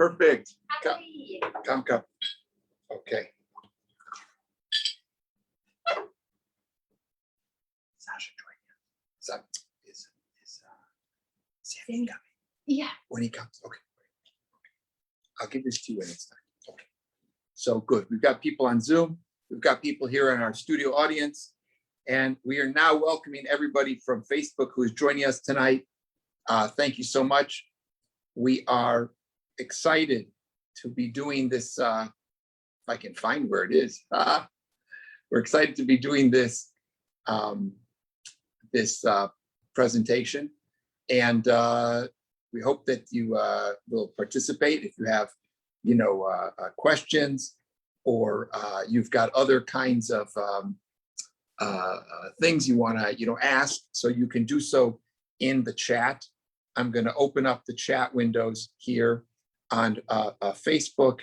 Perfect. Come. Okay. Sasha joining us. Is Sammy coming? Yeah. When he comes. Okay. I'll give this to you when it's time. Okay. So good. We've got people on Zoom. We've got people here in our studio audience. And we are now welcoming everybody from Facebook who is joining us tonight. Thank you so much. We are excited to be doing this. If I can find where it is. We're excited to be doing this presentation. And we hope that you will participate if you have, questions, or you've got other kinds of things you want to, ask. So you can do so in the chat. I'm going to open up the chat windows here on Facebook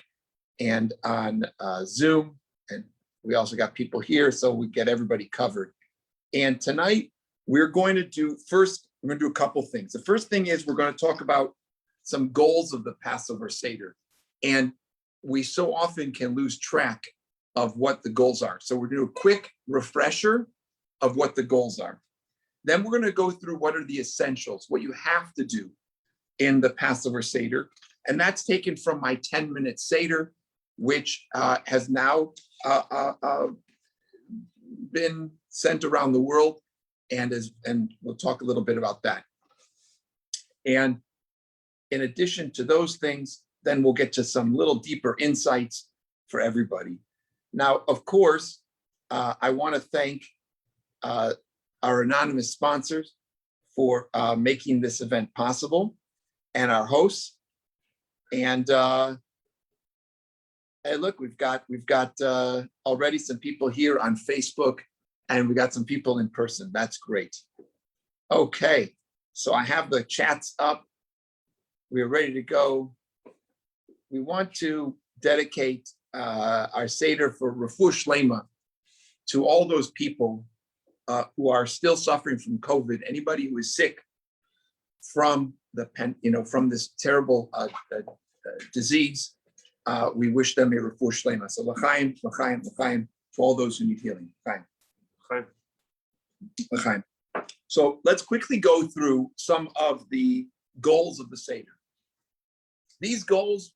and on Zoom. And we also got people here, so we get everybody covered. And tonight we're going to do a couple things. The first thing is we're going to talk about some goals of the Passover Seder. And we so often can lose track of what the goals are. So we're going to do a quick refresher of what the goals are. Then we're going to go through what are the essentials, what you have to do in the Passover Seder. And that's taken from my 10-minute Seder, which has now been sent around the world, and we'll talk a little bit about that. And in addition to those things, then we'll get to some little deeper insights for everybody. Now, of course, I want to thank our anonymous sponsors for making this event possible, and our hosts. And hey, look, we've got already some people here on Facebook, and we got some people in person. That's great. Okay, so I have the chats up. We're ready to go. We want to dedicate our Seder for Refuah Shlema to all those people who are still suffering from COVID. Anybody who is sick from from this terrible disease, we wish them a Refuah Shlema. So l'chaim, l'chaim, l'chaim to all those who need healing. L'chaim. L'chaim. So let's quickly go through some of the goals of the Seder. These goals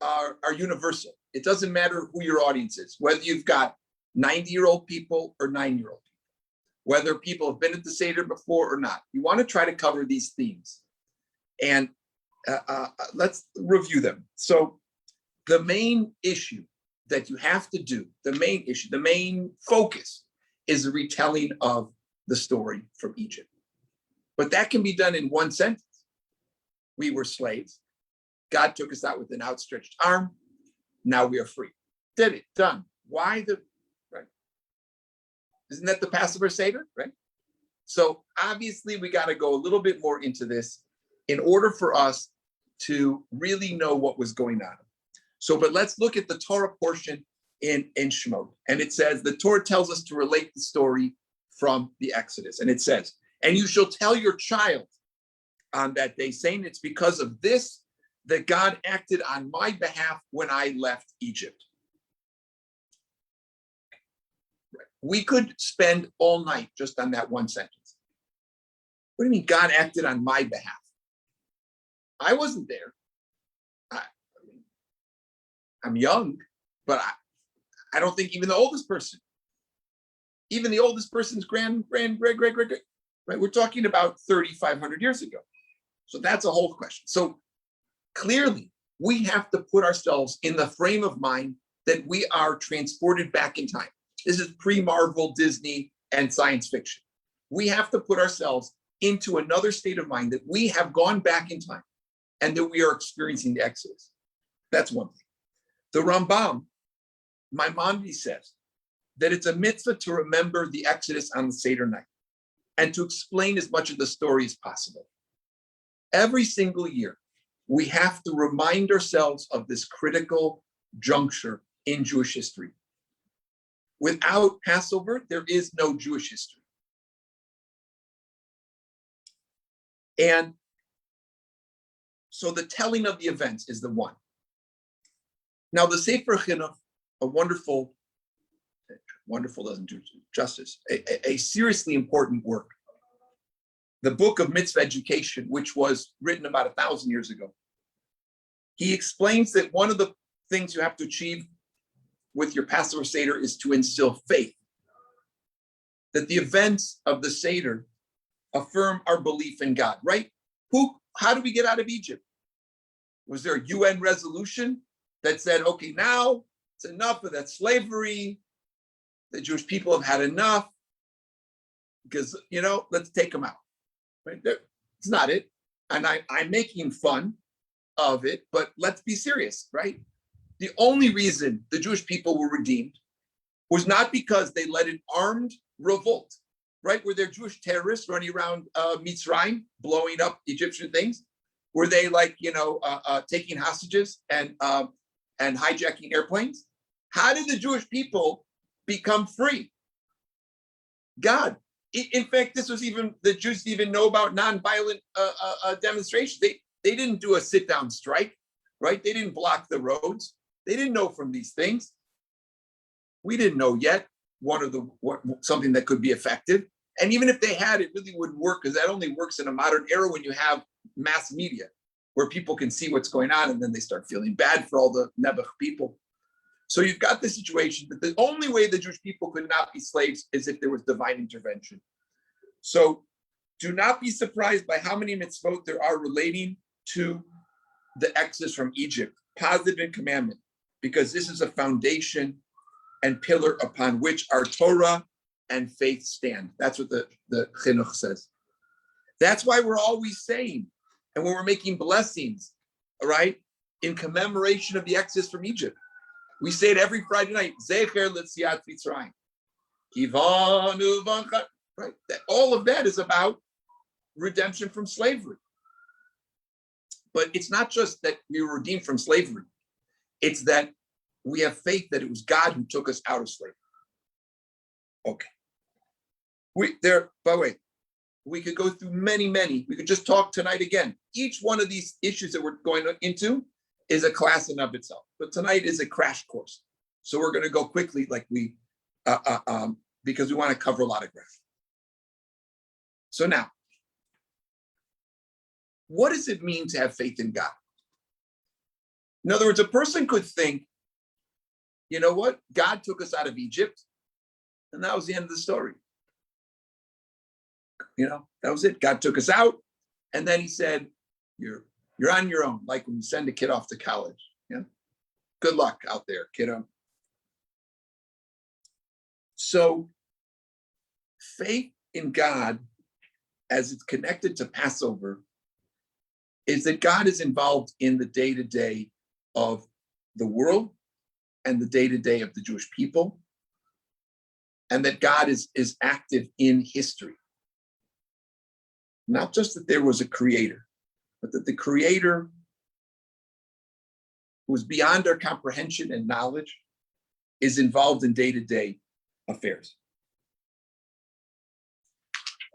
are universal. It doesn't matter who your audience is, whether you've got 90-year-old people or 9-year-old people, whether people have been at the Seder before or not. You want to try to cover these themes. And let's review them. So the main issue that you have to do, the main focus is the retelling of the story from Egypt. But that can be done in one sentence. We were slaves. God took us out with an outstretched arm. Now we are free. Did it, done. Why right? Isn't that the Passover Seder, right? So obviously we got to go a little bit more into this in order for us to really know what was going on. So, but let's look at the Torah portion in Shemot. And it says, the Torah tells us to relate the story from the Exodus. And it says, and you shall tell your child on that day, saying it's because of this that God acted on my behalf when I left Egypt. We could spend all night just on that one sentence. What do you mean God acted on my behalf? I wasn't there. I'm young, but I don't think even the oldest person's great, right? We're talking about 3,500 years ago. So that's a whole question. So clearly, we have to put ourselves in the frame of mind that we are transported back in time. This is pre-Marvel, Disney, and science fiction. We have to put ourselves into another state of mind that we have gone back in time and that we are experiencing the Exodus. That's one thing. The Rambam, Maimonides, says that it's a mitzvah to remember the Exodus on the Seder night and to explain as much of the story as possible. Every single year, we have to remind ourselves of this critical juncture in Jewish history. Without Passover, there is no Jewish history. And So the telling of the events is the one. Now the Sefer Chinuch, a wonderful doesn't do justice, a seriously important work. The book of mitzvah education, which was written about 1,000 years ago. He explains that one of the things you have to achieve with your Passover Seder is to instill faith. That the events of the Seder affirm our belief in God, right? How did we get out of Egypt? Was there a UN resolution that said, okay, now it's enough of that slavery. The Jewish people have had enough because, let's take them out. Right? It's not it. And I'm making fun of it, but let's be serious, right? The only reason the Jewish people were redeemed was not because they led an armed revolt, right? Were there Jewish terrorists running around Mitzrayim, blowing up Egyptian things? Were they taking hostages and hijacking airplanes? How did the Jewish people become free? God. In fact, the Jews didn't even know about nonviolent demonstrations. They didn't do a sit-down strike, right? They didn't block the roads. They didn't know from these things. We didn't know yet something that could be effective. And even if they had, it really wouldn't work because that only works in a modern era when you have mass media where people can see what's going on and then they start feeling bad for all the Nebuch people. So you've got the situation that the only way the Jewish people could not be slaves is if there was divine intervention. So do not be surprised by how many mitzvot there are relating to the exodus from Egypt, positive and commandment, because this is a foundation and pillar upon which our Torah and faith stand. That's what the Chinuch says. That's why we're always saying, and when we're making blessings, all right, in commemoration of the exodus from Egypt, we say it every Friday night, Zecher L'Tziat Mitzrayim. Right? All of that is about redemption from slavery. But it's not just that we were redeemed from slavery. It's that we have faith that it was God who took us out of slavery. Okay. By the way, we could go through many. We could just talk tonight again. Each one of these issues that we're going into is a class in of itself. But tonight is a crash course. So we're going to go quickly because we want to cover a lot of ground. So now, what does it mean to have faith in God? In other words, a person could think, you know what? God took us out of Egypt, and that was the end of the story. That was it. God took us out, and then he said, you're on your own, like when you send a kid off to college. Yeah. Good luck out there, kiddo. So faith in God, as it's connected to Passover, is that God is involved in the day-to-day of the world and the day-to-day of the Jewish people, and that God is active in history. Not just that there was a creator, but that the creator who is beyond our comprehension and knowledge is involved in day-to-day affairs.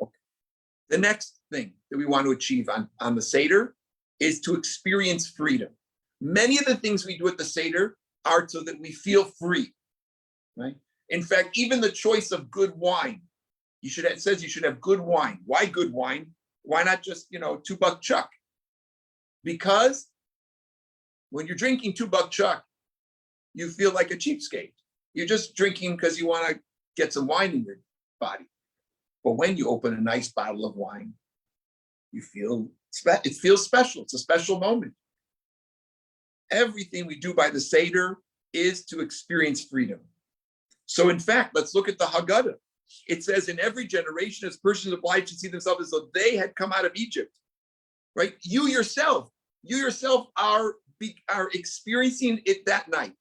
Okay. The next thing that we want to achieve on the Seder is to experience freedom. Many of the things we do at the Seder are so that we feel free, right? In fact, even the choice of good wine, it says you should have good wine. Why good wine? Why not just, $2 chuck? Because when you're drinking $2 chuck, you feel like a cheapskate. You're just drinking because you want to get some wine in your body. But when you open a nice bottle of wine, it feels special. It's a special moment. Everything we do by the Seder is to experience freedom. So in fact, let's look at the Haggadah. It says in every generation, as persons obliged to see themselves as though they had come out of Egypt, right? You yourself are experiencing it that night.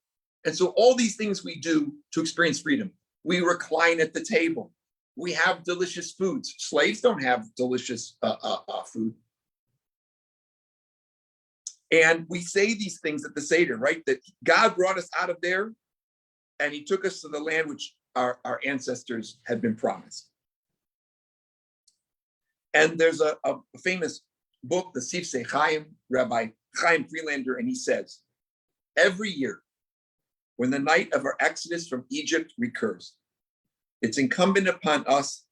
And so all these things we do to experience freedom. We recline at the table. We have delicious foods. Slaves don't have delicious food. And we say these things at the Seder, right? That God brought us out of there and he took us to the land which our ancestors had been promised. And there's a famous book, the Sifsei Chaim, Rabbi Chaim Freelander, and he says, every year, when the night of our exodus from Egypt recurs, it's incumbent upon us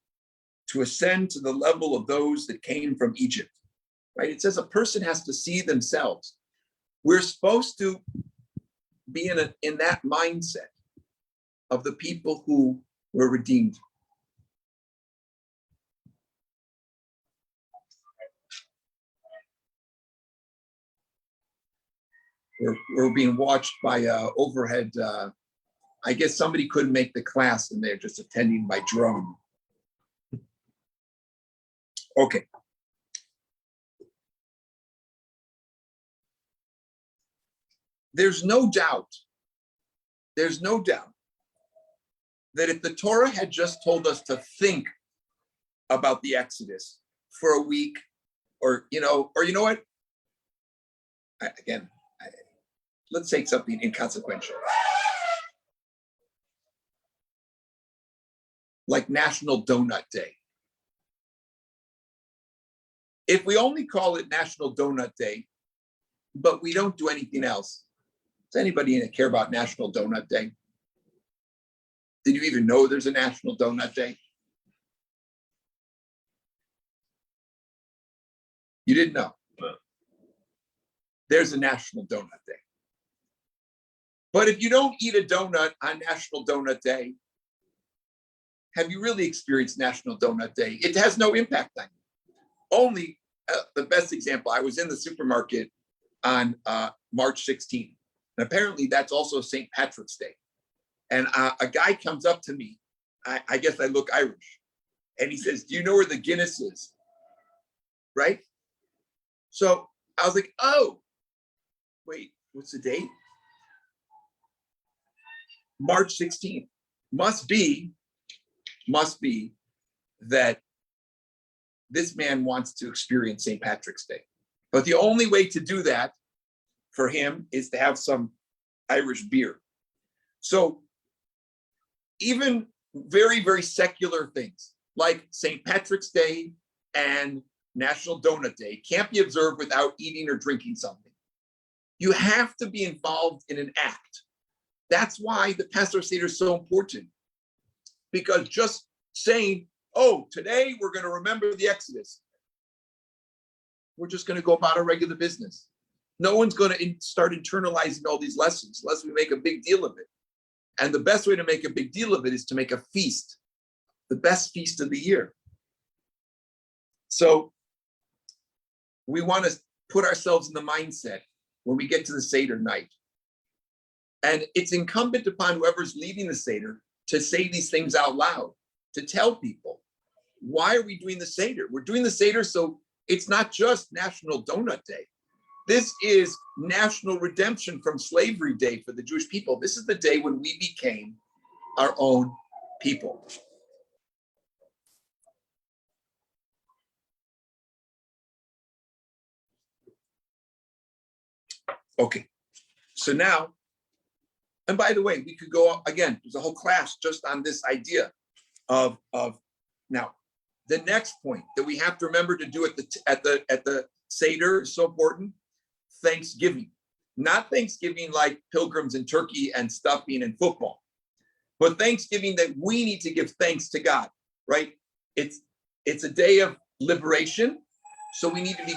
to ascend to the level of those that came from Egypt, right? It says a person has to see themselves. We're supposed to be in that mindset of the people who were redeemed. We're being watched by overhead. I guess somebody couldn't make the class and they're just attending by drone. Okay. There's no doubt that if the Torah had just told us to think about the Exodus for a week, or you know what? Let's take something inconsequential, like National Donut Day. If we only call it National Donut Day, but we don't do anything else, does anybody care about National Donut Day? Did you even know there's a National Donut Day? You didn't know? No. There's a National Donut Day. But if you don't eat a donut on National Donut Day, have you really experienced National Donut Day? It has no impact on you. Only the best example, I was in the supermarket on March 16th. And apparently that's also St. Patrick's Day. And a guy comes up to me. I guess I look Irish. And he says, do you know where the Guinness is? Right? So I was like, oh, wait, what's the date? March 16th. Must be that this man wants to experience St. Patrick's Day. But the only way to do that for him is to have some Irish beer. So even very, very secular things like St. Patrick's Day and National Donut Day can't be observed without eating or drinking something. You have to be involved in an act. That's why the Passover Seder is so important. Because just saying, oh, today we're going to remember the Exodus, we're just going to go about our regular business. No one's going to start internalizing all these lessons unless we make a big deal of it. And the best way to make a big deal of it is to make a feast, the best feast of the year. So we want to put ourselves in the mindset when we get to the Seder night. And it's incumbent upon whoever's leading the Seder to say these things out loud, to tell people, why are we doing the Seder? We're doing the Seder so it's not just National Donut Day. This is National Redemption from Slavery Day for the Jewish people. This is the day when we became our own people. Okay, so now, and by the way, we could go again, there's a whole class just on this idea of now, the next point that we have to remember to do at the Seder is so important. Thanksgiving, not Thanksgiving like pilgrims in Turkey and stuffing and football, but Thanksgiving that we need to give thanks to God, right? It's a day of liberation. So we need to be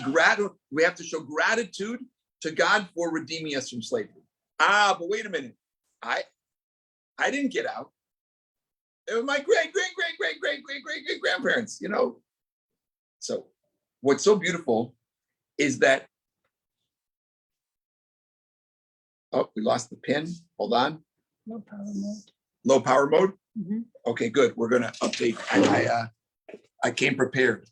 we have to show gratitude to God for redeeming us from slavery. But wait a minute. I didn't get out. It was my great grandparents, So what's so beautiful is that, oh, we lost the pin. Hold on. Low power mode. Low power mode? Mm-hmm. Okay, good. We're gonna update. I came prepared.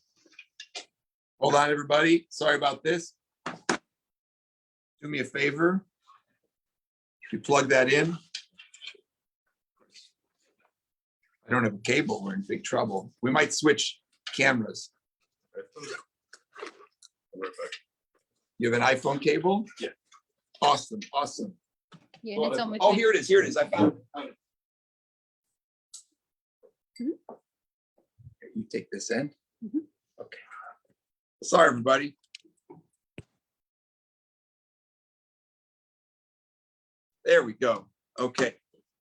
Hold on, everybody. Sorry about this. Do me a favor. If you plug that in. I don't have a cable. We're in big trouble. We might switch cameras. You have an iPhone cable? Yeah. Awesome. Yeah, it's on my Oh, here it is. I found it. Mhm. You take this end. Mhm. Okay. Sorry, everybody. There we go. Okay.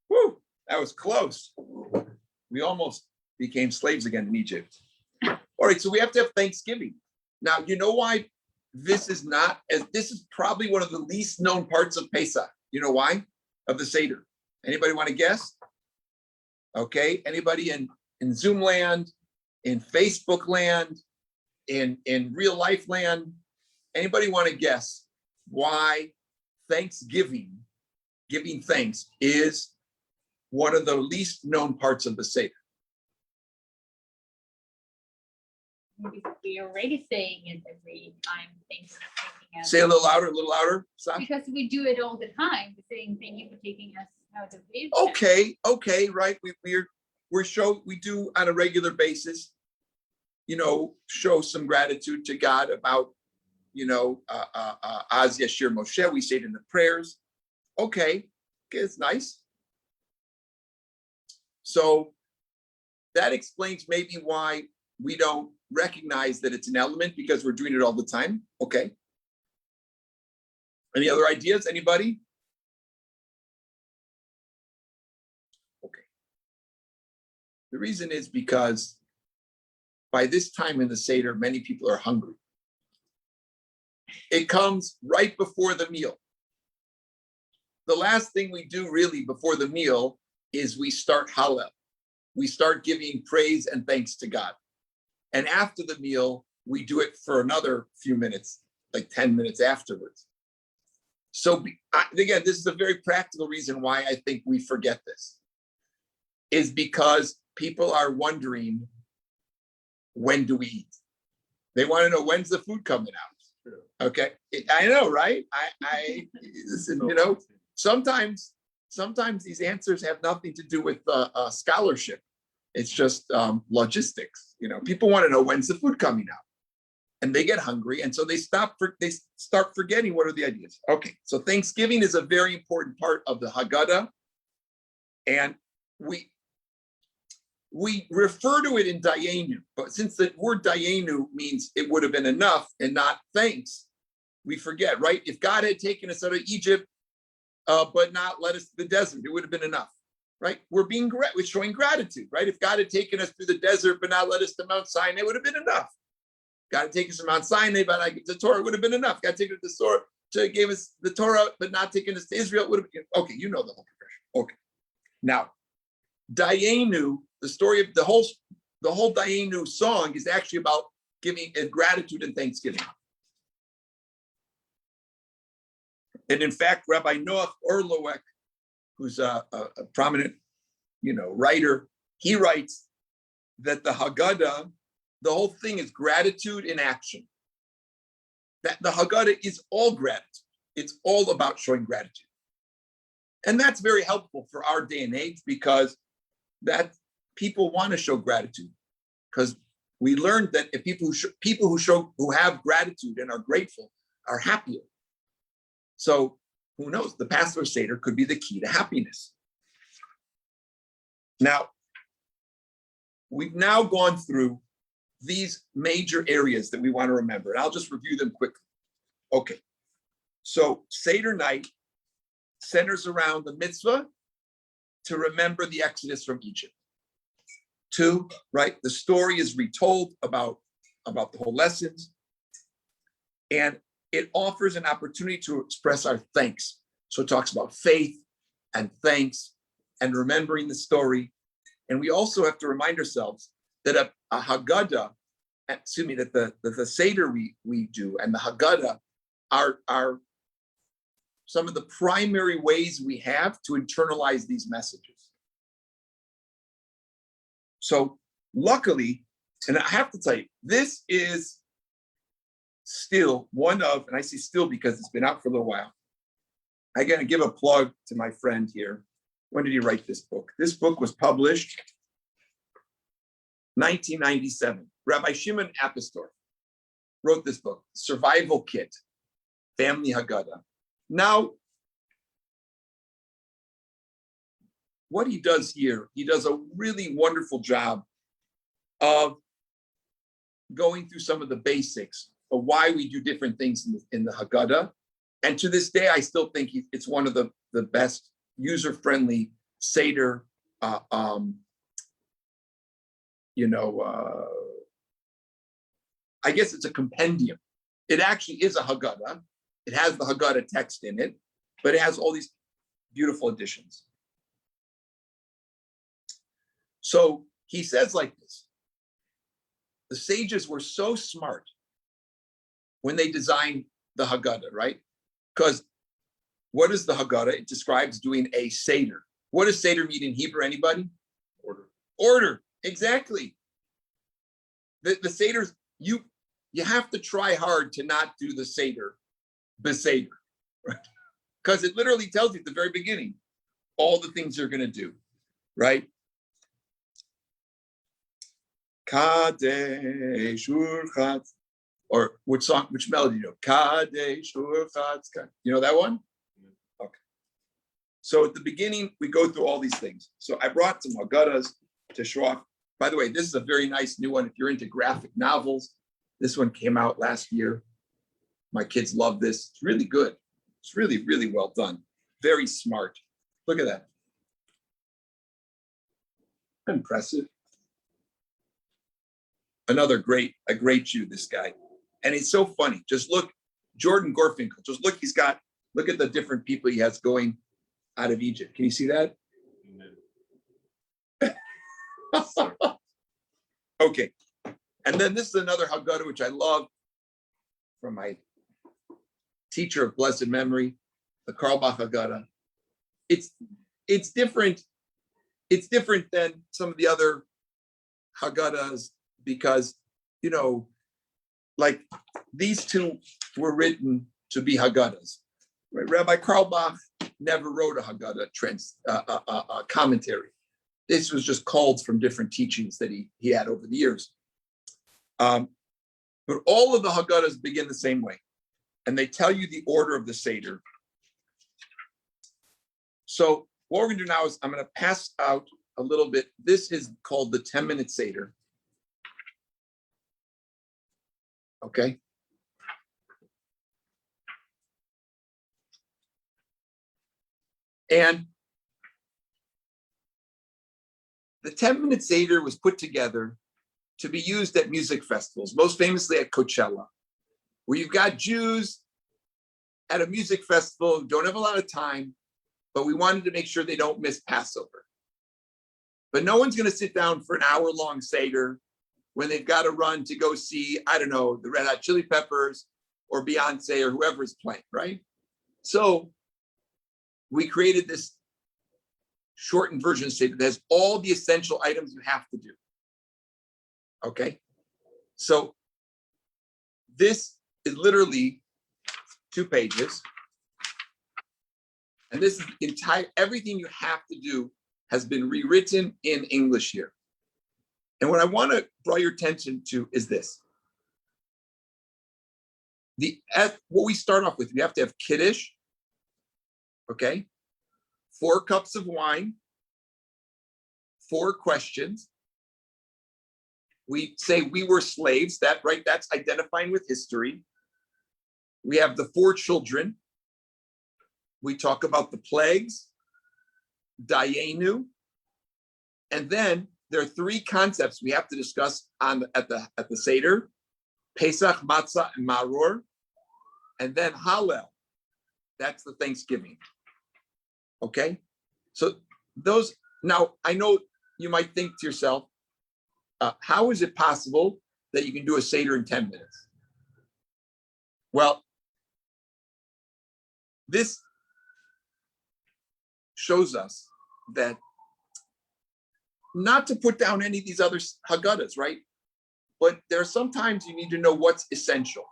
Woo, that was close. We almost became slaves again in Egypt. All right, so we have to have Thanksgiving. Now, you know why this is probably one of the least known parts of Pesach. You know why? Of the Seder. Anybody want to guess? Okay, anybody in Zoom land, in Facebook land, in real life land? Anybody want to guess why Thanksgiving, giving thanks, is one of the least known parts of the Seder? We're already saying it every time. Thanks for taking us. Say a little louder, Sasha. Because we do it all the time. We're saying thank you for taking us out of Egypt. Okay, right. We do on a regular basis, show some gratitude to God about, Az Yashir Moshe. We say it in the prayers. Okay, it's nice. So that explains maybe why we don't recognize that it's an element, because we're doing it all the time. Okay. Any other ideas? Anybody? Okay. The reason is because by this time in the Seder, many people are hungry. It comes right before the meal. The last thing we do really before the meal is we start Hallel. We start giving praise and thanks to God. And after the meal, we do it for another few minutes, like 10 minutes afterwards. So again, this is a very practical reason why I think we forget this, is because people are wondering, when do we eat? They want to know, when's the food coming out? Okay, I know, right? I listen, sometimes these answers have nothing to do with scholarship. It's just logistics. People want to know, when's the food coming out, and they get hungry, and so they start forgetting what are the ideas. Okay, so Thanksgiving is a very important part of the Haggadah, and we refer to it in Dayenu, but since the word Dayenu means it would have been enough and not thanks, we forget, right? If God had taken us out of Egypt, but not led us to the desert, it would have been enough. Right? We're showing gratitude, right? If God had taken us through the desert, but not led us to Mount Sinai, it would have been enough. God had taken us to Mount Sinai, but not the Torah, would have been enough. God taken us to gave us the Torah, but not taking us to Israel, would have been okay. You know the whole progression. Okay. Now, Dayenu, the story of the whole Dayenu song is actually about giving gratitude and thanksgiving. And in fact, Rabbi Noah Orlowek, who's a prominent, writer, he writes that the Haggadah, the whole thing is gratitude in action. That the Haggadah is all gratitude. It's all about showing gratitude. And that's very helpful for our day and age, because that people want to show gratitude. Because we learned that if people who have gratitude and are grateful are happier. So who knows? The Passover Seder could be the key to happiness. Now, we've now gone through these major areas that we want to remember, and I'll just review them quickly. Okay, so Seder night centers around the mitzvah to remember the Exodus from Egypt. 2, right? The story is retold about the whole lessons, and it offers an opportunity to express our thanks. So it talks about faith and thanks and remembering the story. And we also have to remind ourselves that a Haggadah, that the Seder we do and the Haggadah are some of the primary ways we have to internalize these messages. So luckily, and I have to tell you, this is still one of, and I say still because it's been out for a little while. I got to give a plug to my friend here. When did he write this book? This book was published 1997. Rabbi Shimon Apostol wrote this book, Survival Kit, Family Haggadah. Now, what he does here, he does a really wonderful job of going through some of the basics of why we do different things in the Haggadah, And to this day, I still think it's one of the best user-friendly Seder, I guess it's a compendium. It actually is a Haggadah. It has the Haggadah text in it, but it has all these beautiful additions. So he says like this: the sages were so smart when they designed the Haggadah, right? Because what is the Haggadah? It describes doing a Seder. What does Seder mean in Hebrew? Anybody? Order. Exactly. The Seders, you have to try hard to not do the Seder, Beseder, right? Because it literally tells you at the very beginning all the things you're going to do, right? Kadesh Urchatz. Or which melody you know? Kadesh Urchatz. You know that one? Okay. So at the beginning, we go through all these things. So I brought some Haggadahs to show off. By the way, this is a very nice new one. If you're into graphic novels, this one came out last year. My kids love this. It's really good. It's really, really well done. Very smart. Look at that. Impressive. A great Jew, this guy. And he's so funny. Just look, Jordan Gorfinkel. Just look, look at the different people he has going out of Egypt. Can you see that? Okay. And then this is another Haggadah, which I love, from my teacher of blessed memory, the Carlebach Haggadah. It's different. It's different than some of the other Haggadahs because, like these two were written to be Haggadahs. Right? Rabbi Carlebach never wrote a Haggadah commentary. This was just culled from different teachings that he had over the years. But all of the Haggadahs begin the same way. And they tell you the order of the Seder. So what we're going to do now is I'm going to pass out a little bit. This is called the 10-minute Seder. Okay. And the 10-minute Seder was put together to be used at music festivals, most famously at Coachella, where you've got Jews at a music festival who don't have a lot of time, but we wanted to make sure they don't miss Passover. But no one's going to sit down for an hour-long Seder when they've got to run to go see, I don't know, the Red Hot Chili Peppers or Beyonce or whoever is playing, right? So we created this shortened version of Seder that has all the essential items you have to do. Okay? So this is literally 2 pages. And this is everything you have to do has been rewritten in English here. And what I want to draw your attention to is this. What we start off with, we have to have Kiddush, okay? 4 cups of wine, 4 questions. We say we were slaves, that's identifying with history. We have the 4 children. We talk about the plagues, Dayenu, and then there are 3 concepts we have to discuss at the Seder: Pesach, Matzah, and Maror, and then Hallel. That's the Thanksgiving. Okay, so those. Now I know you might think to yourself, how is it possible that you can do a Seder in 10 minutes? Well, this shows us that not to put down any of these other Haggadahs, right? But there are sometimes you need to know what's essential.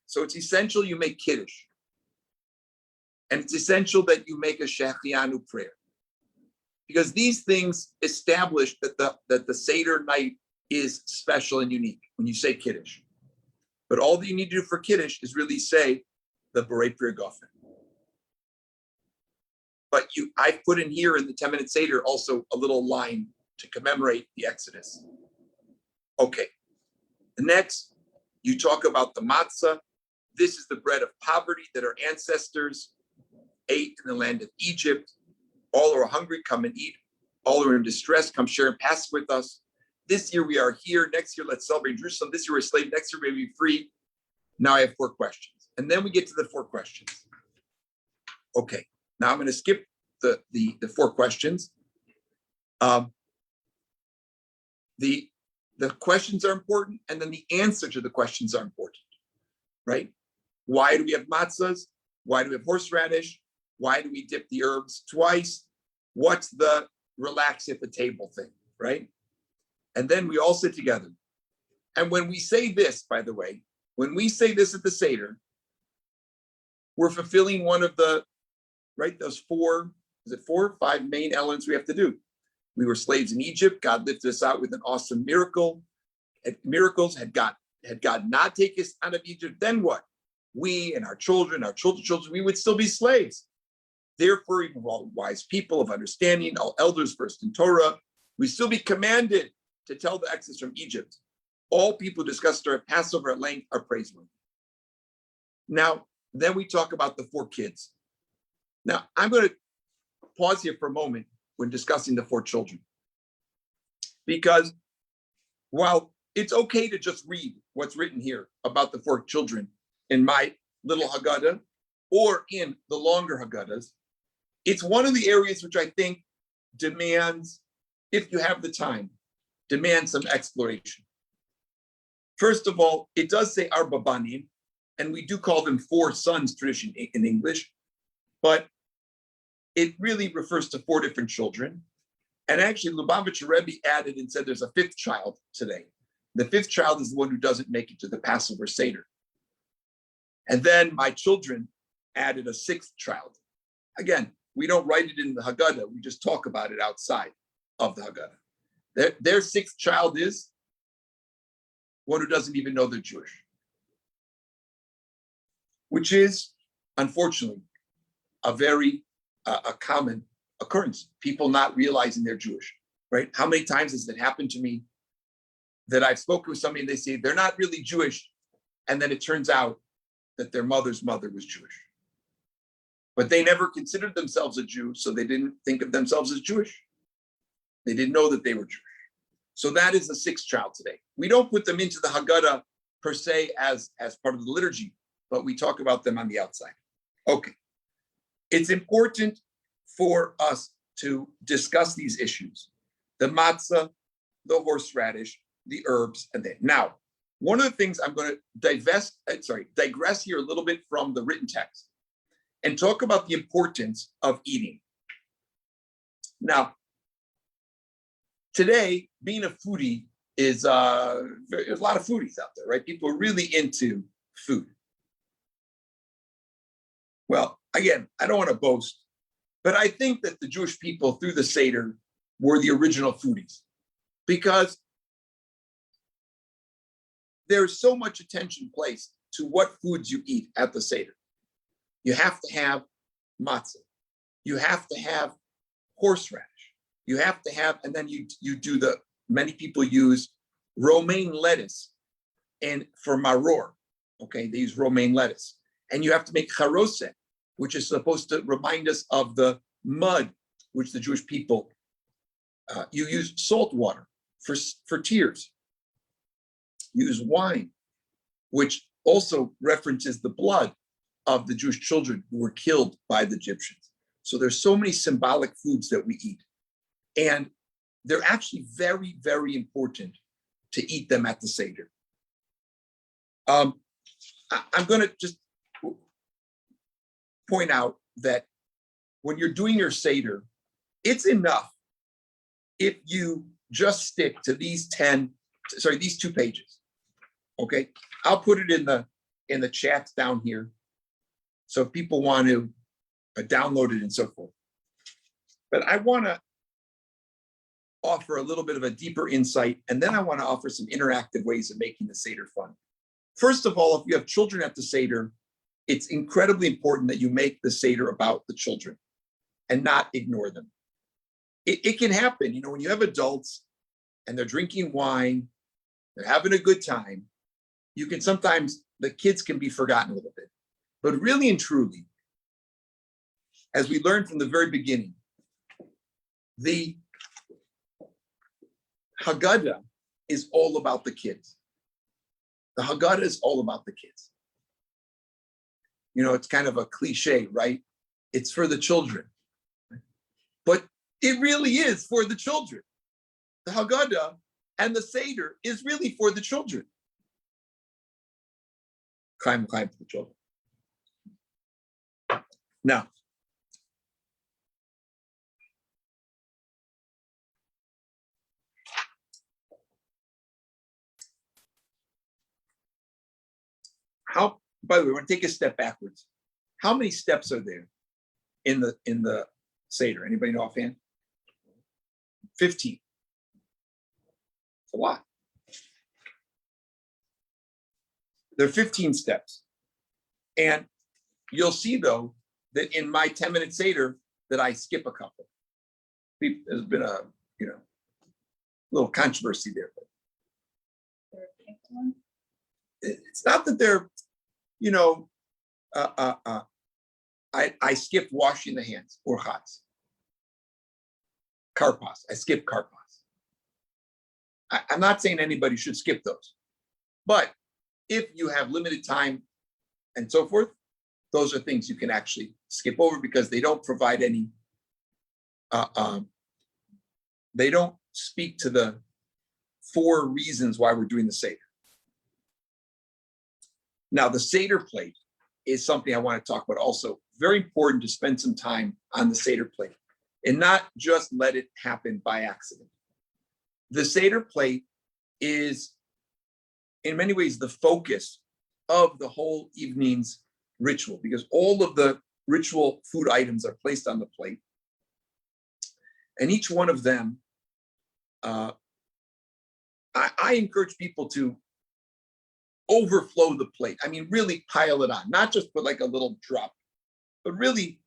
So it's essential you make Kiddush. And it's essential that you make a Shechianu prayer. Because these things establish that the Seder night is special and unique when you say Kiddush. But all that you need to do for Kiddush is really say the Borei Pri Gofen. But I've put in here in the 10-minute Seder also a little line to commemorate the Exodus. Okay. Next, you talk about the matzah This is the bread of poverty that our ancestors ate in the land of Egypt. All who are hungry, come and eat. All who are in distress, come share and pass with us. This year we are here. Next year, let's celebrate Jerusalem. This year we're a slave. Next year we'll be free. Now I have 4 questions. And then we get to the 4 questions. Okay, now I'm going to skip the 4 questions. The questions are important, and then the answer to the questions are important, right? Why do we have matzahs? Why do we have horseradish? Why do we dip the herbs twice? What's the relax at the table thing, right? And then we all sit together. And when we say this, by the way, when we say this at the Seder, we're fulfilling one of the, right, those 4, is it 4 or 5 main elements we have to do. We were slaves in Egypt. God lifted us out with an awesome miracle. Miracles had God not taken us out of Egypt, then what? We and our children, we would still be slaves. Therefore, even all wise people of understanding, all elders versed in Torah, we still be commanded to tell the exodus from Egypt. All people discussed during Passover at length are praiseworthy. Now, then we talk about the 4 kids. Now, I'm going to pause here for a moment when discussing the 4 children. Because while it's okay to just read what's written here about the 4 children in my little Haggadah or in the longer Haggadahs, it's one of the areas which I think demands, if you have the time, demands some exploration. First of all, it does say Arba Banim, and we do call them 4 sons tradition in English, but it really refers to 4 different children. And actually, Lubavitcher Rebbe added and said there's a 5th child today. The 5th child is the one who doesn't make it to the Passover Seder. And then my children added a 6th child. Again, we don't write it in the Haggadah, we just talk about it outside of the Haggadah. Their 6th child is one who doesn't even know they're Jewish, which is, unfortunately, a very a common occurrence. People not realizing they're Jewish, right? How many times has it happened to me that I've spoken with somebody and they say they're not really Jewish, and then it turns out that their mother's mother was Jewish. But they never considered themselves a Jew, so they didn't think of themselves as Jewish. They didn't know that they were Jewish. So that is the 6th child today. We don't put them into the Haggadah per se as part of the liturgy, but we talk about them on the outside. Okay. It's important for us to discuss these issues: the matzah, the horseradish, the herbs, and then. Now, one of the things I'm going to digress here a little bit from the written text and talk about the importance of eating. Now, today, being a foodie is there's a lot of foodies out there, right? People are really into food. Well, again, I don't want to boast, but I think that the Jewish people through the Seder were the original foodies, because there's so much attention placed to what foods you eat at the Seder. You have to have matzah. You have to have horseradish. You have to have, and then you do many people use romaine lettuce and for maror, okay? They use romaine lettuce. And you have to make charoseh, which is supposed to remind us of the mud, which the Jewish people, you use salt water for tears. You use wine, which also references the blood of the Jewish children who were killed by the Egyptians. So there's so many symbolic foods that we eat. And they're actually very, very important to eat them at the Seder. I'm going to just point out that when you're doing your Seder, it's enough if you just stick to these 2 pages. Okay, I'll put it in the chats down here, so if people want to download it and so forth. But I want to offer a little bit of a deeper insight, and then I want to offer some interactive ways of making the Seder fun. First of all, if you have children at the Seder, it's incredibly important that you make the Seder about the children and not ignore them. It can happen, when you have adults and they're drinking wine, they're having a good time, you can sometimes the kids can be forgotten a little bit. But really and truly, as we learned from the very beginning, the Haggadah is all about the kids. The Haggadah is all about the kids. You know, it's kind of a cliche, right? It's for the children. But it really is for the children. The Haggadah and the Seder is really for the children. Climb for the children. Now, by the way, we're going to take a step backwards. How many steps are there in the Seder? Anybody know offhand? 15. It's a lot. There are 15 steps. And you'll see, though, that in my 10-minute Seder, that I skip a couple. There's been a, little controversy there. It's not that they're, I skipped washing the hands, or chats. Karpas, I skipped karpas. I'm not saying anybody should skip those. But if you have limited time and so forth, those are things you can actually skip over because they don't provide any, they don't speak to the 4 reasons why we're doing the Seder. Now, the Seder plate is something I want to talk about also. Very important to spend some time on the Seder plate and not just let it happen by accident. The Seder plate is, in many ways, the focus of the whole evening's ritual because all of the ritual food items are placed on the plate. And each one of them, I encourage people to overflow the plate. I mean, really pile it on, not just put like a little drop, but really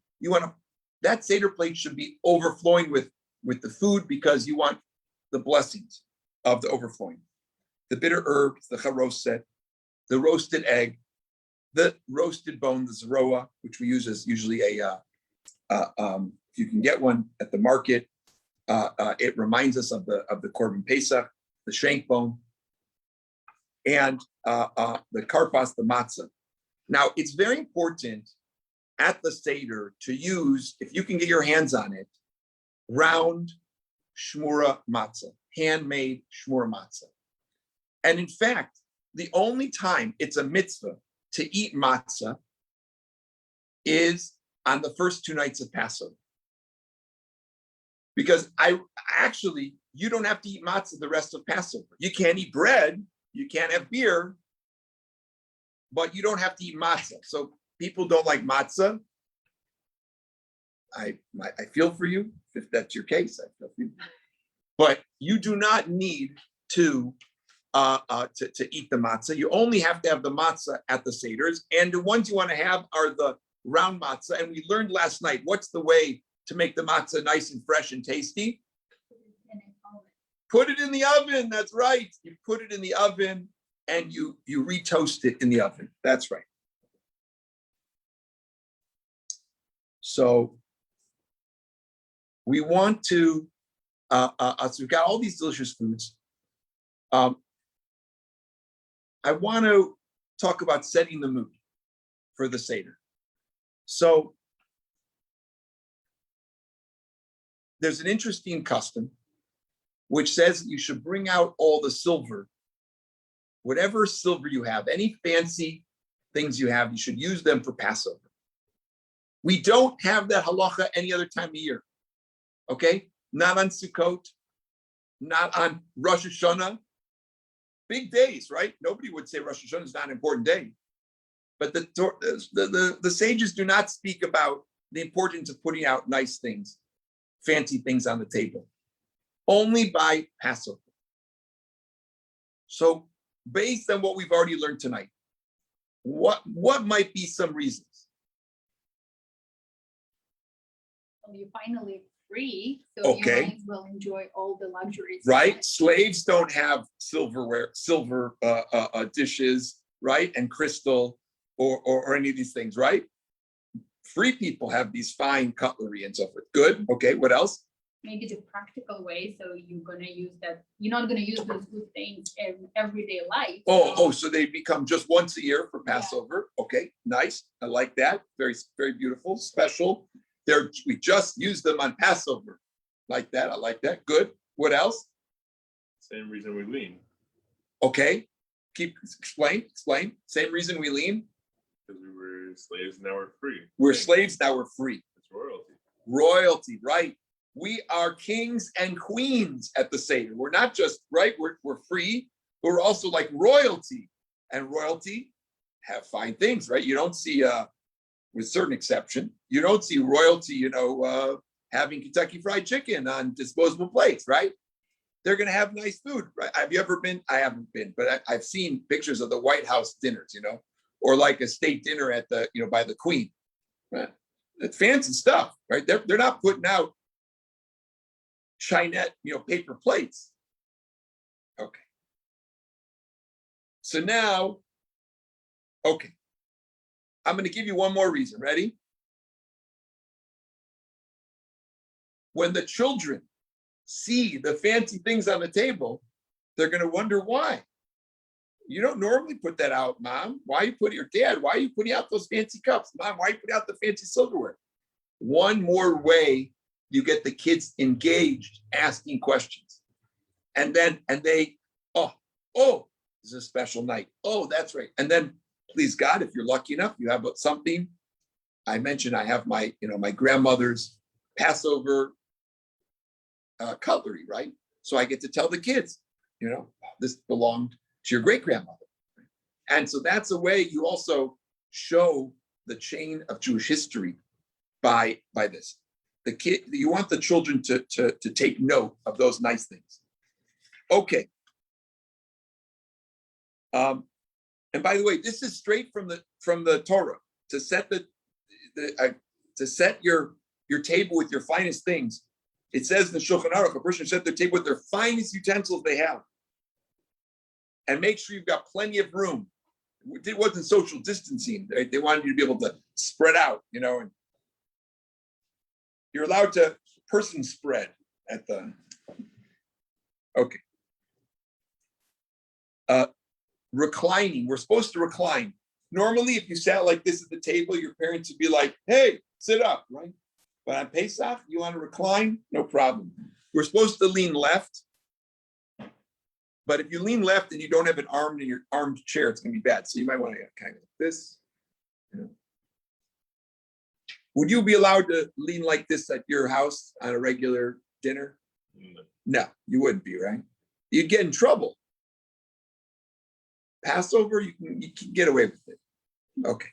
that Seder plate should be overflowing with the food because you want the blessings of the overflowing. The bitter herbs, the charoset, the roasted egg, the roasted bone, the zeroa, which we use as usually if you can get one at the market, it reminds us of the Korban Pesach, the shank bone, and the karpas, the matzah. Now, it's very important at the Seder to use, if you can get your hands on it, round shmura matzah, handmade shmura matzah. And in fact, the only time it's a mitzvah to eat matzah is on the first 2 nights of Passover. Because you don't have to eat matzah the rest of Passover. You can't eat bread, you can't have beer, but you don't have to eat matzah. So people don't like matzah. I feel for you if that's your case. I feel for you. But you do not need to eat the matzah. You only have to have the matzah at the Seders. And the ones you want to have are the round matzah. And we learned last night, what's the way to make the matzah nice and fresh and tasty? Put it in the oven. That's right. You put it in the oven and you retoast it in the oven. That's right. So we want to, so we've got all these delicious foods. I want to talk about setting the mood for the Seder. So there's an interesting custom which says that you should bring out all the silver, whatever silver you have, any fancy things you have, you should use them for Passover. We don't have that halacha any other time of year, okay? Not on Sukkot, not on Rosh Hashanah. Big days, right? Nobody would say Rosh Hashanah is not an important day. But the sages do not speak about the importance of putting out nice things, fancy things on the table. Only by Passover. So based on what we've already learned tonight, what might be some reasons? Well, you're finally free, so Okay. you might as well enjoy all the luxuries. Right? Slaves don't have silver dishes, right? And crystal or any of these things, right? Free people have these fine cutlery and so forth. Good. Okay. What else? Maybe the practical way. So you're gonna use that. You're not gonna use those good things in everyday life. So they become just once a year for Passover. Yeah. Okay, nice. I like that. Very, very beautiful, special. We just use them on Passover. Like that. I like that. Good. What else? Same reason we lean. Okay. Explain. Same reason we lean. Because we were slaves, now we're free. We're slaves, now we're free. It's royalty. Royalty, right. We are kings and queens at the Seder. We're not just, right, we're free, but we're also like royalty. And royalty have fine things, right? You don't see, with certain exception, you don't see royalty, having Kentucky Fried Chicken on disposable plates, right? They're going to have nice food, right? Have you ever been? I haven't been, but I've seen pictures of the White House dinners, or like a state dinner at the, by the Queen. Right? It's fancy stuff, right? They're not putting out Chinette, paper plates. Okay. So now, okay. I'm going to give you one more reason. Ready? When the children see the fancy things on the table, they're going to wonder why. You don't normally put that out, Mom. Why are you putting your dad? Why are you putting out those fancy cups? Mom, why are you putting out the fancy silverware? One more way you get the kids engaged, asking questions. And they, oh, this is a special night. Oh, that's right. And then, please God, if you're lucky enough, you have something. I mentioned I have my grandmother's Passover cutlery, right? So I get to tell the kids, this belonged to your great-grandmother. And so that's a way you also show the chain of Jewish history by this. You want the children to take note of those nice things. Okay. And by the way, this is straight from the Torah. To set to set your table with your finest things. It says in the Shulchan Aruch, a person should set their table with their finest utensils they have. And make sure you've got plenty of room. It wasn't social distancing. They wanted you to be able to spread out, and you're allowed to person spread at the, okay. Reclining, we're supposed to recline. Normally, if you sat like this at the table, your parents would be like, hey, sit up, right? But on Pesach, you want to recline? No problem. We're supposed to lean left. But if you lean left and you don't have an arm in your armed chair, it's going to be bad. So you might want to kind of like this. Would you be allowed to lean like this at your house on a regular dinner? No, you wouldn't be, right? You'd get in trouble. Passover, you can get away with it. Okay.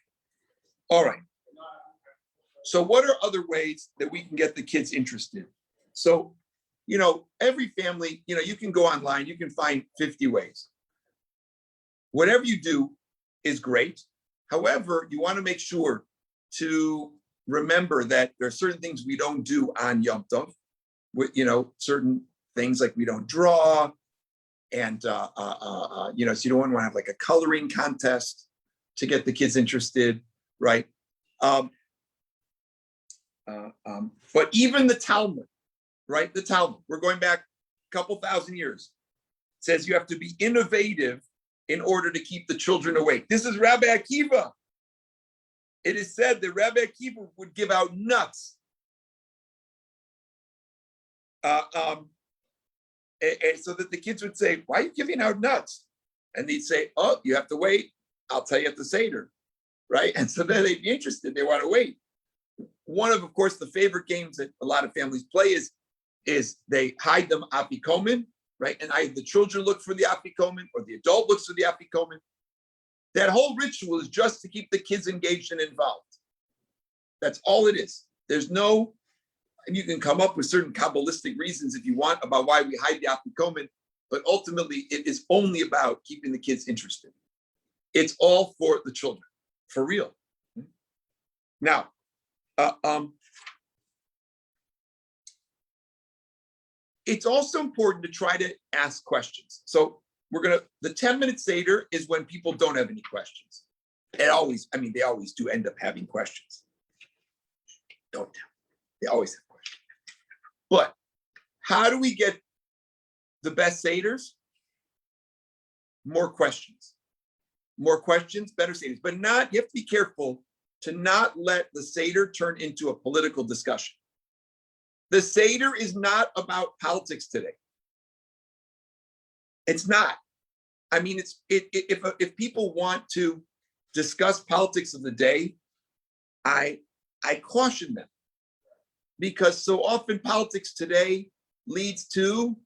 All right. So what are other ways that we can get the kids interested? So, every family, you can go online, you can find 50 ways. Whatever you do is great. However, you want to make sure to remember that there are certain things we don't do on Yom Tov. Certain things like we don't draw, and so you don't want to have like a coloring contest to get the kids interested, right? But even the Talmud, right? The Talmud, we're going back a couple thousand years, says you have to be innovative in order to keep the children awake. This is Rabbi Akiva. It is said that Rabbi Akiva would give out nuts. So that the kids would say, why are you giving out nuts? And he'd say, oh, you have to wait. I'll tell you at the Seder, right? And so then they'd be interested. They want to wait. One of course, the favorite games that a lot of families play is they hide them afikomen, right? And either the children look for the afikomen or the adult looks for the afikomen. That whole ritual is just to keep the kids engaged and involved. That's all it is. And you can come up with certain Kabbalistic reasons if you want about why we hide the afikomen, but ultimately it is only about keeping the kids interested. It's all for the children, for real. Now, it's also important to try to ask questions. So the 10-minute Seder is when people don't have any questions. They always do end up having questions. Don't tell. They always have questions. But how do we get the best Seders? More questions. More questions, better Seders. But you have to be careful to not let the Seder turn into a political discussion. The Seder is not about politics today. It's not. I mean, if people want to discuss politics of the day, I caution them, because so often politics today leads to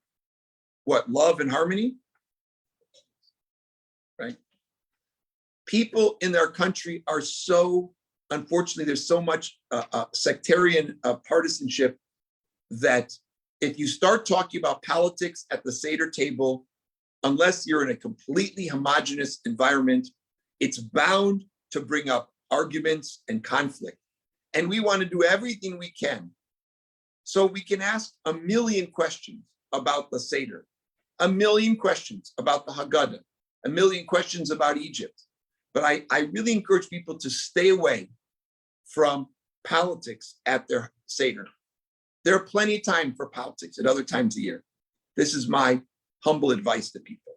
what? Love and harmony, right? People in our country are so, unfortunately, there's so much sectarian partisanship that if you start talking about politics at the Seder table, unless you're in a completely homogenous environment, it's bound to bring up arguments and conflict. And we want to do everything we can. So we can ask a million questions about the Seder, a million questions about the Haggadah, a million questions about Egypt. But I really encourage people to stay away from politics at their Seder. There are plenty of time for politics at other times of the year. This is my humble advice to people.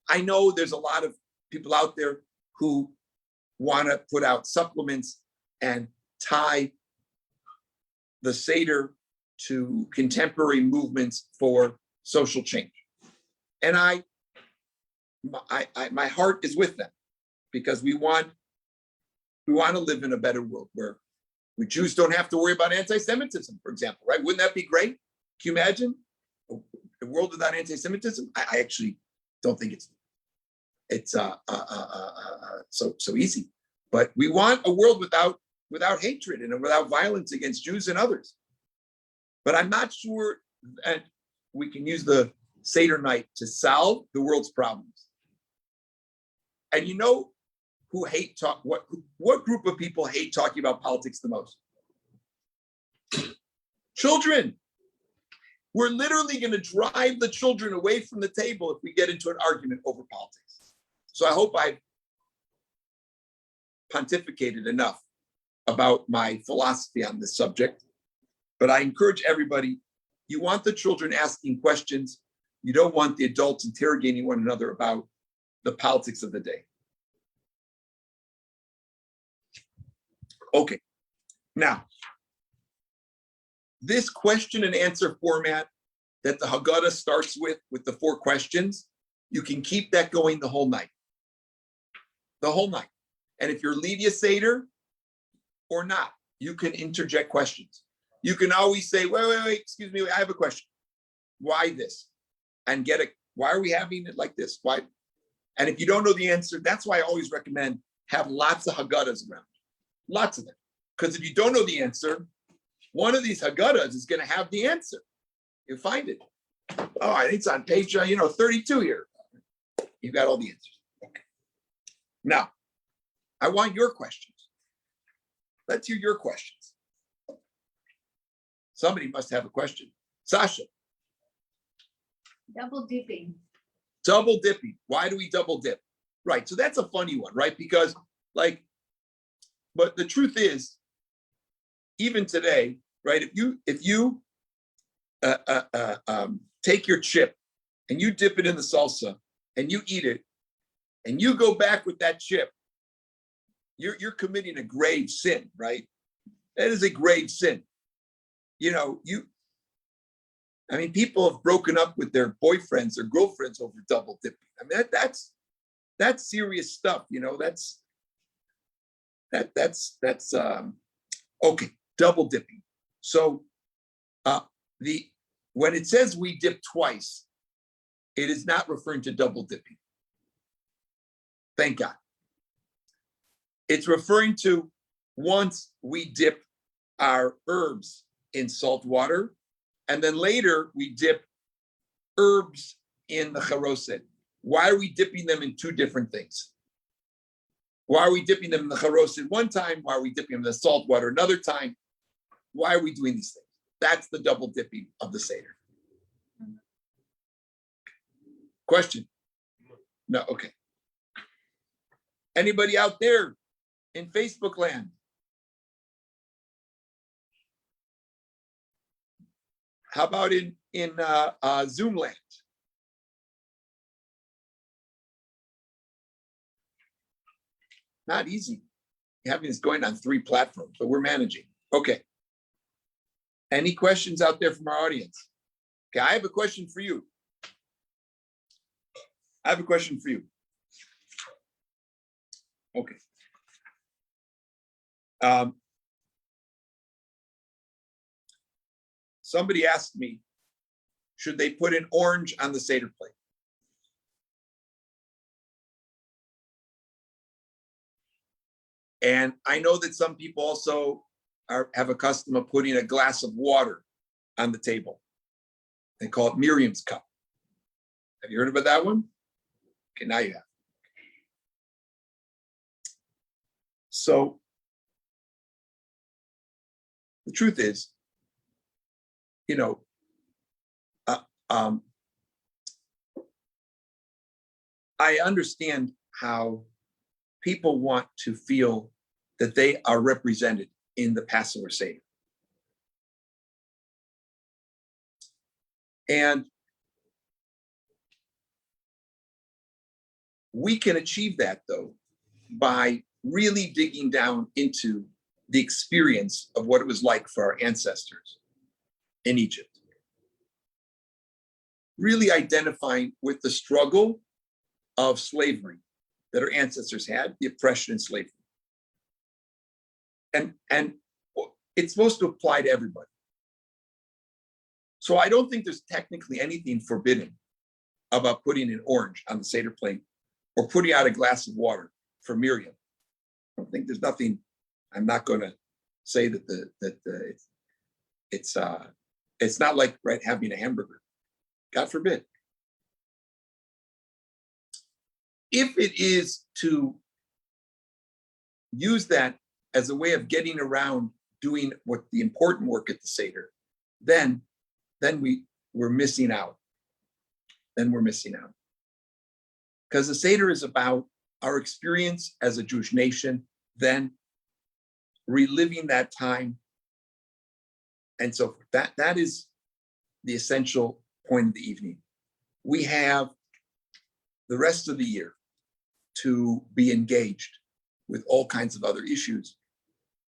I know there's a lot of people out there who want to put out supplements and tie the Seder to contemporary movements for social change. And my heart is with them, because we want to live in a better world where we Jews don't have to worry about anti-Semitism, for example, right? Wouldn't that be great? Can you imagine a world without anti-Semitism? I actually don't think it's so easy. But we want a world without hatred and without violence against Jews and others. But I'm not sure that we can use the Seder night to solve the world's problems. And you know who hate talk? What group of people hate talking about politics the most? Children. We're literally going to drive the children away from the table if we get into an argument over politics. So I hope I've pontificated enough about my philosophy on this subject. But I encourage everybody, you want the children asking questions. You don't want the adults interrogating one another about the politics of the day. Okay, now, this question and answer format that the Haggadah starts with the 4 questions, you can keep that going the whole night. The whole night. And if you're leading a Seder or not, you can interject questions. You can always say, wait, excuse me, I have a question. Why this? And get it. Why are we having it like this? Why? And if you don't know the answer, that's why I always recommend have lots of Haggadahs around. Lots of them. Because if you don't know the answer, one of these Haggadahs is going to have the answer. You find it. Oh, I think it's on page 32 here. You've got all the answers. Okay. Now, I want your questions. Let's hear your questions. Somebody must have a question. Sasha. Double dipping. Double dipping. Why do we double dip? Right. So that's a funny one, right? Because but the truth is, even today, right? If you take your chip and you dip it in the salsa and you eat it and you go back with that chip, you're committing a grave sin, right? That is a grave sin. People have broken up with their boyfriends or girlfriends over double dipping. I mean, that's serious stuff. That's okay. Double dipping. So when it says we dip twice, it is not referring to double dipping. Thank God. It's referring to once we dip our herbs in salt water, and then later we dip herbs in the charoset. Why are we dipping them in 2 different things? Why are we dipping them in the charoset one time? Why are we dipping them in the salt water another time? Why are we doing these things? That's the double dipping of the Seder. Question? No, okay. Anybody out there in Facebook land? How about in Zoom land? Not easy having this going on 3 platforms, but we're managing. Okay. Any questions out there from our audience? Okay, I have a question for you. Okay. Somebody asked me, should they put an orange on the Seder plate? And I know that some people also have a custom of putting a glass of water on the table. They call it Miriam's cup. Have you heard about that one? Okay, now you have. So the truth is, I understand how people want to feel that they are represented in the Passover Seder. And we can achieve that, though, by really digging down into the experience of what it was like for our ancestors in Egypt. Really identifying with the struggle of slavery that our ancestors had, the oppression and slavery. And it's supposed to apply to everybody. So I don't think there's technically anything forbidden about putting an orange on the Seder plate or putting out a glass of water for Miriam. I don't think there's nothing. I'm not going to say that it's not like having a hamburger. God forbid. If it is to use that as a way of getting around doing what the important work at the Seder, then we're missing out. Because the Seder is about our experience as a Jewish nation, then reliving that time. And so that is the essential point of the evening. We have the rest of the year to be engaged with all kinds of other issues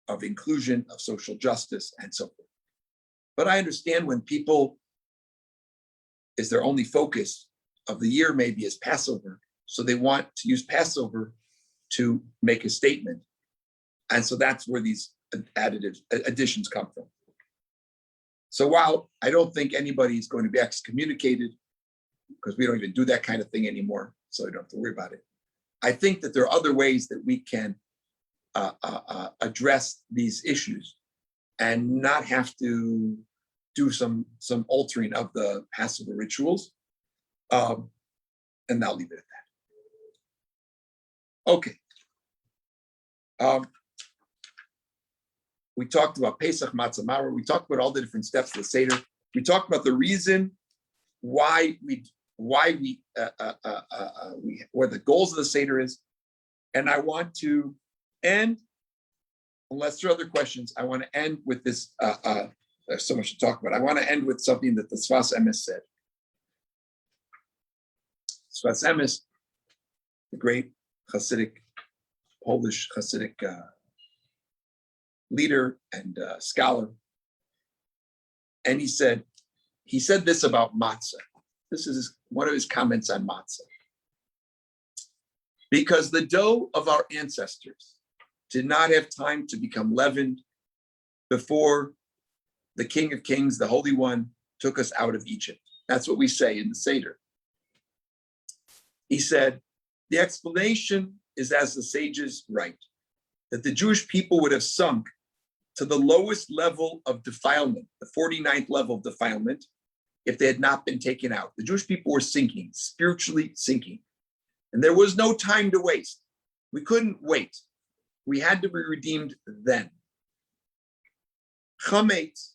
of inclusion, of social justice, and so forth. But I understand when people, is their only focus of the year maybe is Passover, so they want to use Passover to make a statement. And so that's where these additions come from. So while I don't think anybody is going to be excommunicated, because we don't even do that kind of thing anymore, so you don't have to worry about it, I think that there are other ways that we can address these issues and not have to do some altering of the Passover rituals. And I'll leave it at that. Okay. We talked about Pesach, Matzah, Maror. We talked about all the different steps of the Seder. We talked about the reason why what the goals of the Seder is. And I want to end, unless there are other questions, I want to end with this. There's so much to talk about. I want to end with something that the Sfas Emes said. Sfas Emes, the great Hasidic, Polish Hasidic leader and scholar. And he said this about matzah. This is one of his comments on matzah. Because the dough of our ancestors did not have time to become leavened before the King of Kings, the Holy One, took us out of Egypt. That's what we say in the Seder. He said, the explanation is as the sages write, that the Jewish people would have sunk to the lowest level of defilement, the 49th level of defilement, if they had not been taken out. The Jewish people were sinking, spiritually sinking. And there was no time to waste. We couldn't wait. We had to be redeemed then. Chametz,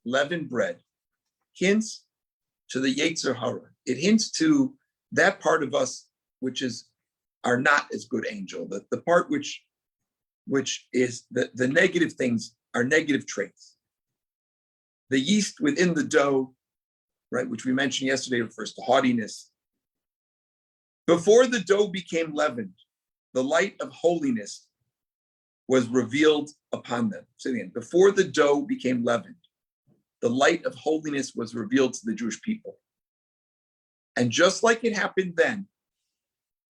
leavened bread, hints to the Yetzer Hara. It hints to that part of us are not as good angel. The part which is the negative things are negative traits. The yeast within the dough, right, which we mentioned yesterday, refers to haughtiness. Before the dough became leavened, the light of holiness was revealed upon them. Say it again. Before the dough became leavened, the light of holiness was revealed to the Jewish people. And just like it happened then,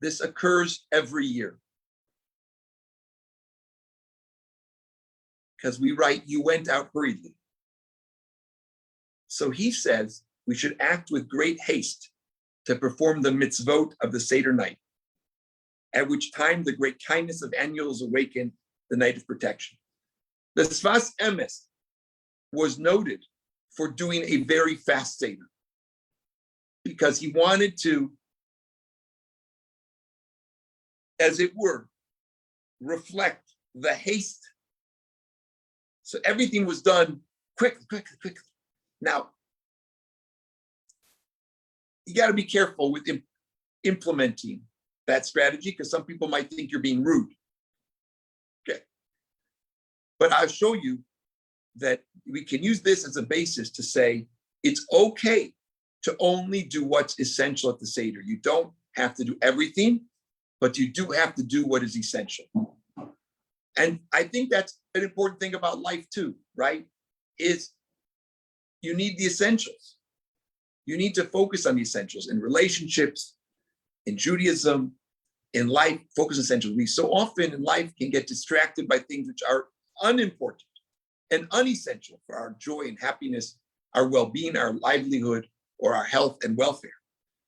this occurs every year. Because we write, you went out hurriedly. So he says we should act with great haste to perform the mitzvot of the Seder night, at which time the great kindness of angels awaken the night of protection. The Sfas Emes was noted for doing a very fast Seder because he wanted to, as it were, reflect the haste. So everything was done quickly. Now, you got to be careful with implementing that strategy because some people might think you're being rude. Okay. But I'll show you that we can use this as a basis to say it's okay to only do what's essential at the Seder. You don't have to do everything, but you do have to do what is essential. And I think that's an important thing about life too, right? Is you need the essentials. You need to focus on the essentials in relationships, in Judaism, in life, focus on essentials. We so often in life can get distracted by things which are unimportant and unessential for our joy and happiness, our well-being, our livelihood, or our health and welfare.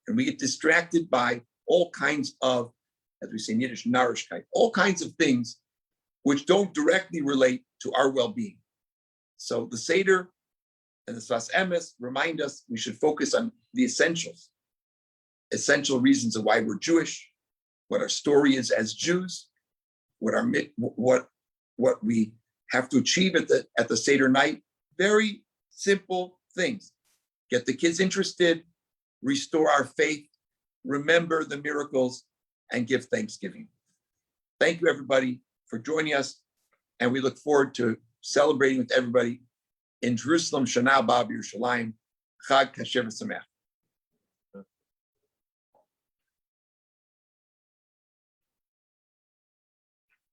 And we get distracted by all kinds of, as we say in Yiddish, narishkeit, all kinds of things which don't directly relate to our well-being. So the Seder and the Sfas Emes remind us we should focus on the essentials, essential reasons of why we're Jewish, what our story is as Jews, what we have to achieve at the Seder night. Very simple things. Get the kids interested, restore our faith, remember the miracles, and give thanksgiving. Thank you, everybody, for joining us, and we look forward to celebrating with everybody in Jerusalem, Shana Haba B'Yerushalayim, Chag Kasher V'Sameach.